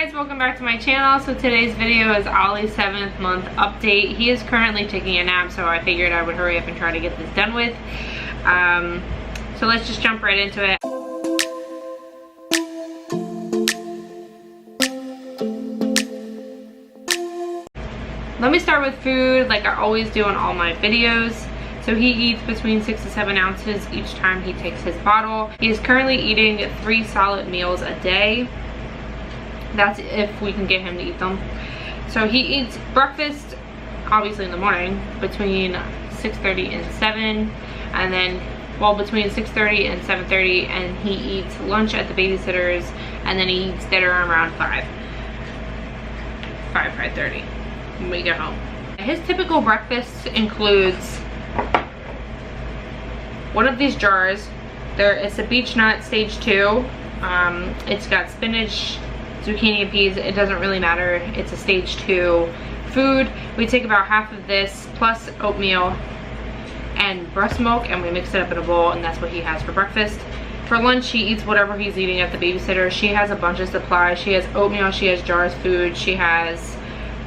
guys, welcome back to my channel. So today's video is Ollie's 7th month update. He is currently taking a nap, so I figured I would hurry up and try to get this done with. So let's just jump right into it. Let me start with food like I always do in all my videos. So he eats between 6 to 7 ounces each time he takes his bottle. He is currently eating 3 solid meals a day. That's if we can get him to eat them. So he eats breakfast, obviously in the morning, between 6:30 and 7. And then, well, between 6:30 and 7:30. And he eats lunch at the babysitter's. And then he eats dinner around 5:30 when we get home. His typical breakfast includes one of these jars. It's a beech nut stage 2. It's got spinach, zucchini, and peas. It doesn't really matter. It's a stage 2 food. We take about half of this plus oatmeal and breast milk, and we mix it up in a bowl, and that's what he has for breakfast. For lunch, he eats whatever he's eating at the babysitter. She has a bunch of supplies. She has oatmeal, she has jars food, she has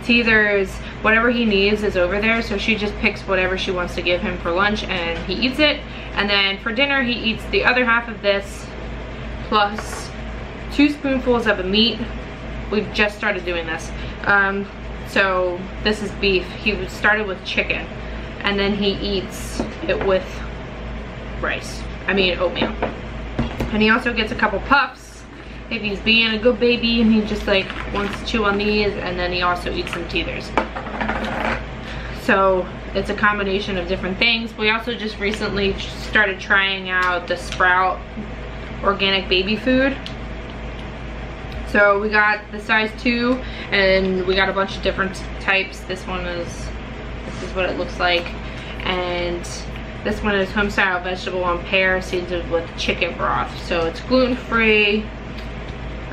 teethers. Whatever he needs is over there, so she just picks whatever she wants to give him for lunch and he eats it. And then for dinner, he eats the other half of this plus 2 spoonfuls of a meat. We've just started doing this. So this is beef. He started with chicken, and then he eats it with oatmeal. And he also gets a couple puffs if he's being a good baby and he just like wants to chew on these, and then he also eats some teethers. So it's a combination of different things. We also just recently started trying out the Sprout organic baby food. So we got the size 2, and we got a bunch of different types. This is what it looks like. And this one is home style vegetable and pear seasoned with chicken broth. So it's gluten-free,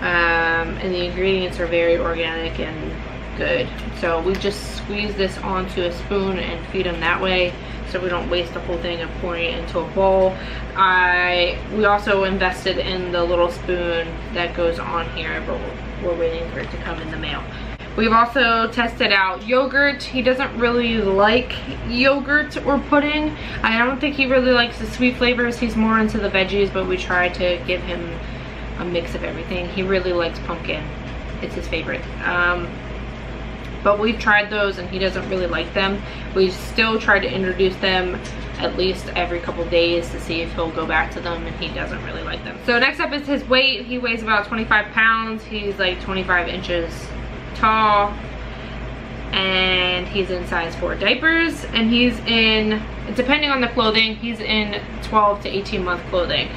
and the ingredients are very organic and good. So we just squeeze this onto a spoon and feed him that way, so we don't waste the whole thing of pouring it into a bowl. We also invested in the little spoon that goes on here, but we're waiting for it to come in the mail. We've also tested out yogurt. He doesn't really like yogurt or pudding. I don't think he really likes the sweet flavors. He's more into the veggies, but we try to give him a mix of everything. He really likes pumpkin. It's his favorite. But we've tried those and he doesn't really like them. We still try to introduce them at least every couple days to see if he'll go back to them, and he doesn't really like them. So next up is his weight. He weighs about 25 pounds. He's like 25 inches tall, and he's in size 4 diapers, and he's in, depending on the clothing, he's in 12 to 18 month clothing.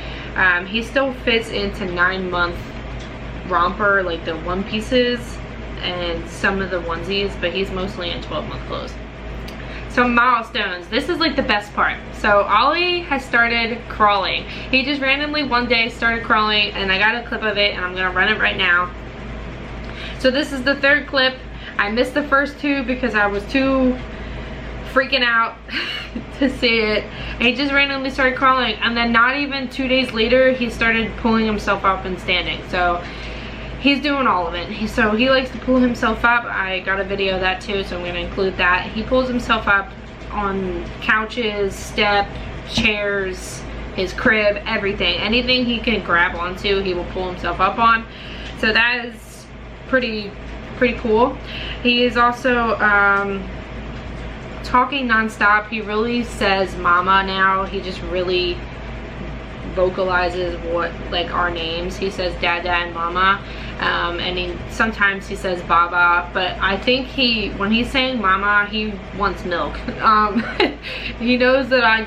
He still fits into 9-month romper, like the one pieces and some of the onesies, but he's mostly in 12-month clothes. So milestones, this is like the best part. So Ollie has started crawling. He just randomly one day started crawling, and I got a clip of it and I'm gonna run it right now. So this is the 3rd clip. I missed the first 2 because I was too freaking out to see it. And he just randomly started crawling, and then not even 2 days later he started pulling himself up and standing. So he's doing all of it. So he likes to pull himself up. I got a video of that too, so I'm going to include that. He pulls himself up on couches, step, chairs, his crib, everything. Anything he can grab onto, he will pull himself up on. So that is pretty cool. He is also talking nonstop. He really says mama now. He just really vocalizes what, like, our names. He says dada and mama, and sometimes he says baba, but I think when he's saying mama, he wants milk. He knows that I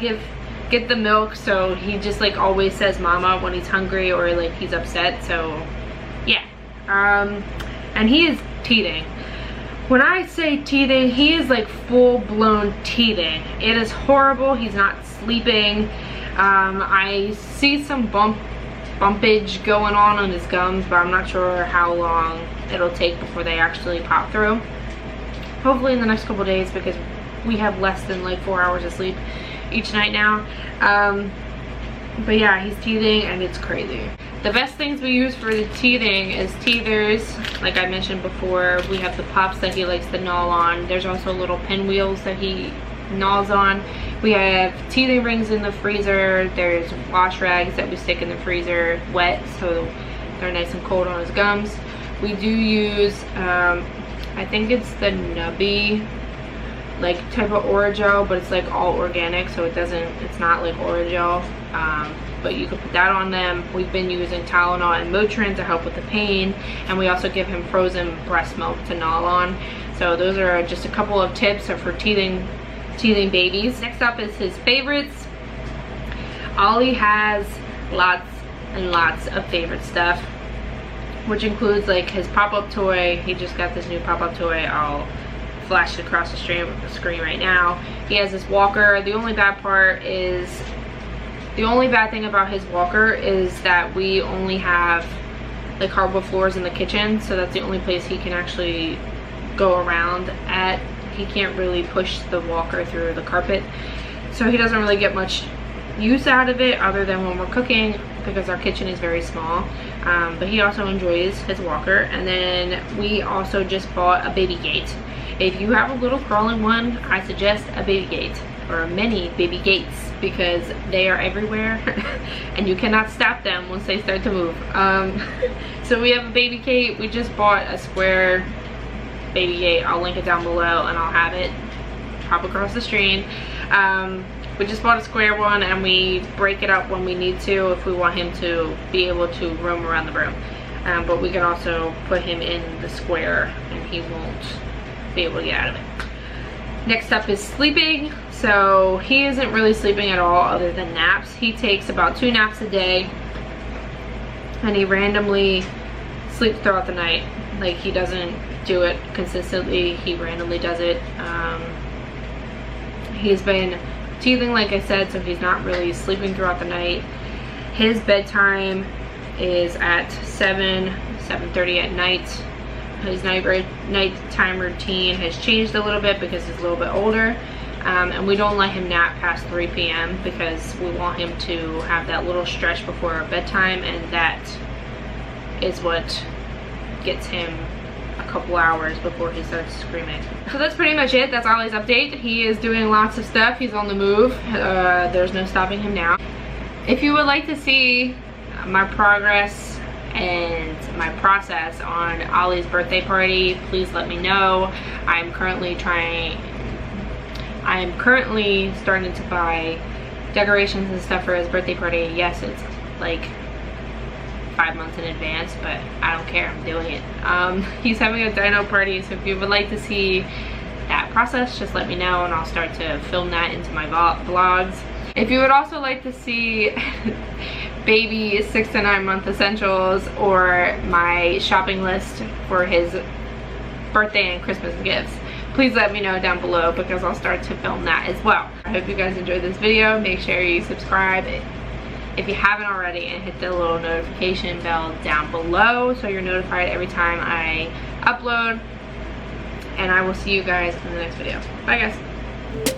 get the milk, so he just like always says mama when he's hungry or like he's upset. So yeah. And he is teething. When I say teething, he is like full-blown teething. It is horrible. He's not sleeping. I see some bumpage going on his gums, but I'm not sure how long it'll take before they actually pop through. Hopefully in the next couple days, because we have less than like 4 hours of sleep each night now. But yeah, he's teething and it's crazy. The best things we use for the teething is teethers. Like I mentioned before, we have the pups that he likes to gnaw on. There's also little pinwheels that he gnaws on. We have teething rings in the freezer. There's wash rags that we stick in the freezer wet so they're nice and cold on his gums. We do use, I think it's the Nuby like type of Orajel, but it's like all organic, so it's not like Orajel. But you can put that on them. We've been using Tylenol and Motrin to help with the pain, and we also give him frozen breast milk to gnaw on. So those are just a couple of tips for teething babies. Next up is his favorites. Ollie has lots and lots of favorite stuff, which includes like his pop-up toy. He just got this new pop-up toy. I'll flash it across the screen right now. He has this walker. The only bad thing about his walker is that we only have like hardwood floors in the kitchen, so that's the only place he can actually go around at. He can't really push the walker through the carpet, so he doesn't really get much use out of it other than when we're cooking, because our kitchen is very small. But he also enjoys his walker. And then we also just bought a baby gate. If you have a little crawling one, I suggest a baby gate or many baby gates, because they are everywhere and you cannot stop them once they start to move. So we have a baby gate. We just bought a square baby gate. I'll link it down below and I'll have it pop across the screen. We just bought a square one, and we break it up when we need to if we want him to be able to roam around the room. But we can also put him in the square and he won't be able to get out of it. Next up is sleeping. So he isn't really sleeping at all other than naps. He takes about 2 naps a day, and he randomly sleeps throughout the night. Like, he doesn't do it consistently, he randomly does it. He's been teething, like I said, so he's not really sleeping throughout the night. His bedtime is at 7:30 at night. His nighttime routine has changed a little bit because he's a little bit older. And we don't let him nap past 3 p.m. because we want him to have that little stretch before bedtime, and that is what gets him a couple hours before he starts screaming. So that's pretty much it. That's Ollie's update. He is doing lots of stuff. He's on the move. There's no stopping him now. If you would like to see my progress and my process on Ollie's birthday party, please let me know. I'm currently starting to buy decorations and stuff for his birthday party. Yes, it's like 5 months in advance, but I don't care, I'm doing it. He's having a dino party, so if you would like to see that process, just let me know and I'll start to film that into my vlogs. If you would also like to see baby 6 to 9 month essentials or my shopping list for his birthday and Christmas gifts, please let me know down below, because I'll start to film that as well. I hope you guys enjoyed this video. Make sure you subscribe if you haven't already, and hit the little notification bell down below so you're notified every time I upload. And I will see you guys in the next video. Bye guys.